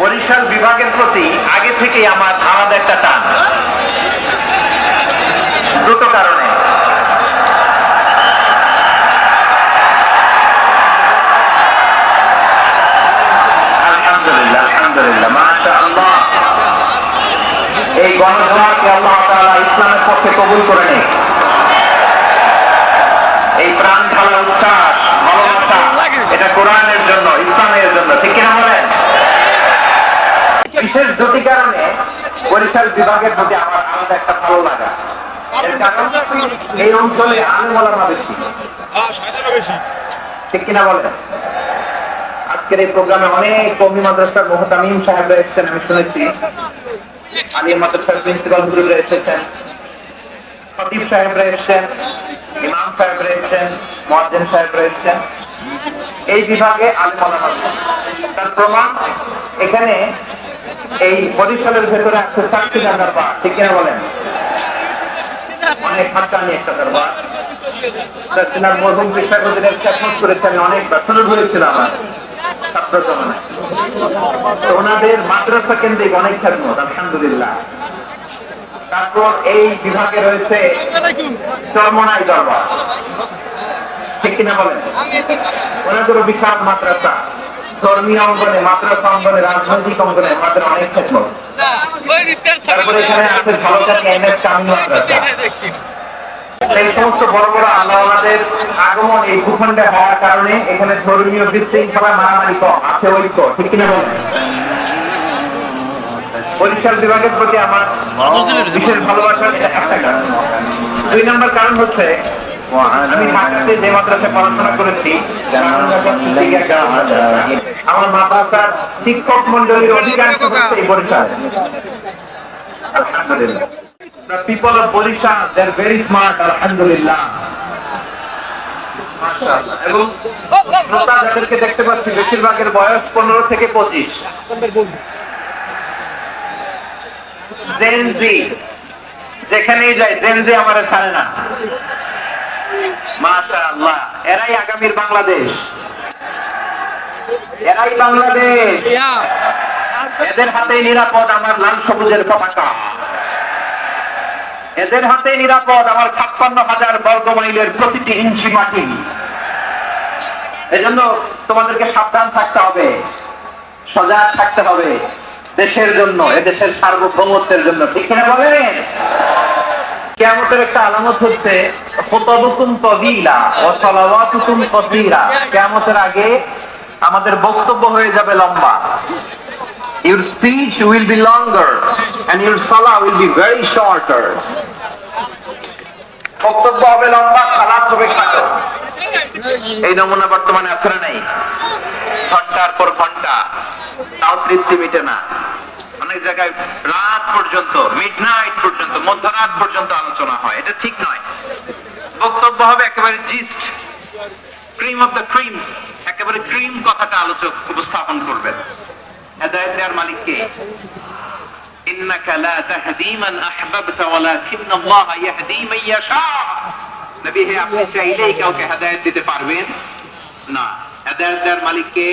বরিশাল বিভাগের প্রতি আগে থেকেই আমার আলাদা একটা টান, দুটো কারণে। আলহামদুলিল্লাহ, আলহামদুলিল্লাহ, মাশাআল্লাহ। এই গণজোয়ারকে আল্লাহ তাআলা ইসলামের পক্ষে কবুল করে নিক। এই প্রাণ ঢালা উচ্ছ্বাস, ভালোবাসা, এটা কোরআনের জন্য, ইসলামের জন্য, ঠিক কিনা বলেন? বিশেষ দুটি কারণে বরিশাল বিভাগের প্রতি আমার আলাদা একটা ভালো লাগা। এর কারণ এই অঞ্চলে আলেম ওলামা বেশি, ঠিক কিনা বলেন? আজকের এই প্রোগ্রামে অনেক কওমি মাদ্রাসার মুহতামিম সাহেবরা এসেছেন, আমি শুনেছি। আলিয়া মাদ্রাসার প্রিন্সিপাল হুজুররা এসেছেন, খতিব সাহেবরা এসেছেন, ইমাম সাহেবরা এসেছেন, মুয়াজ্জিন সাহেবরা এসেছেন। এই বিভাগে আলেম ওলামা, তার প্রমাণ এখানে এই বরিশালের ভেতরে আছে 4টি দরবার, ঠিক কিনা বলেন? অনেক হাক্কানি একটা দরবার। তার মরহুম পেশার হুজুরের খেদমত করেছেন, অনেক বছর ধরেছিলাম আমার ছাত্র জমানায়। তো ওনাদের মাদ্রাসা কেন্দ্রিক অনেক খেদমত, আলহামদুলিল্লাহ। তারপর এই বিভাগে রয়েছে চরমনাই দরবার, ঠিক কিনা বলেন? ওনাদেরও বিশাল মাদ্রাসা, ধর্মীয় অঙ্গনে, মাদ্রাসা অঙ্গনে, রাজনৈতিক অঙ্গনে আমাদের অনেক খেদমত। তারপরে এখানে আছে ঝলকানি এমএস কামিল মাদ্রাসা। এই সমস্ত বড় বড় আল্লাহওয়ালাদের আগমন এই ভূখণ্ডে হওয়ার কারণে এখানে ধর্মীয় বিশৃঙ্খলা, মারামারি কম, আছে ঐক্য, ঠিক কিনা বলেন? বরিশাল বিভাগের প্রতি আমার বিশেষ ভালোবাসার এটা একটা কারণ। 2 নম্বর কারণ হচ্ছে আমি ঢাকাতে যে মাদ্রাসায় পড়াশোনা করেছি, আমার মাদ্রাসার শিক্ষক মন্ডলীর অধিকাংশ হচ্ছে এই বরিশাল। আলহামদুলিল্লাহ, the people of Borishal, they are very smart, alhamdulillah, মাশাআল্লাহ। এবং শ্রোতা যাদেরকে দেখতে পাচ্ছি বেশিরভাগের বয়স 15 থেকে 25। জেন জি, যেখানেই যায় জেন জি আমারে ছাড়ে না, মাশাআল্লাহ। এরাই আগামীর বাংলাদেশ, এরাই বাংলাদেশ। এদের হাতেই নিরাপদ আমার লাল সবুজের পতাকা, এদের হাতে নিরাপদ আমার 56,000 বর্গ মাইলের প্রতিটি ইঞ্চি মাটি। এজন্য তোমাদেরকে সাবধান থাকতে হবে, সজাগ থাকতে হবে দেশের জন্য, এদেশের সার্বভৌমত্বের জন্য, ঠিক কিনা বলেন? কিয়ামতের একটা আলামত হচ্ছে খুতাবুকুম তাবিলা ওয়া সালাওয়াতুকুম কাসীরা। কিয়ামতের আগে আমাদের বক্তব্য হয়ে যাবে লম্বা। Your speech will be longer and your salah will be very shorter. বক্তব্য হবে লম্বা, সালাত হবে খাটো। এই নমুনা বর্তমানে আছে না নাই? ঘন্টার পর ঘন্টা, তাও তৃপ্তি মিটে না। অনেক জায়গায় রাত পর্যন্ত, মিডনাইট পর্যন্ত, মধ্যরাত পর্যন্ত আলোচনা হয়, এটা ঠিক নয়। বক্তব্য হবে একেবারে gist, cream of the creams, একেবারে ক্রিম কথাটা আলোচক উপস্থাপন করবেন। হেদায়েত দেওয়ার মালিক কে? ইন্নাকা লা তাহদি মান আহবাবতা ওয়ালাকিন্নাল্লাহা ইয়াহদি মান ইয়াশা। নবী হে, আপনি চাইলেই কাউকে হেদায়েত দিতে পারবেন না, হেদায়েত দেওয়ার মালিক কে?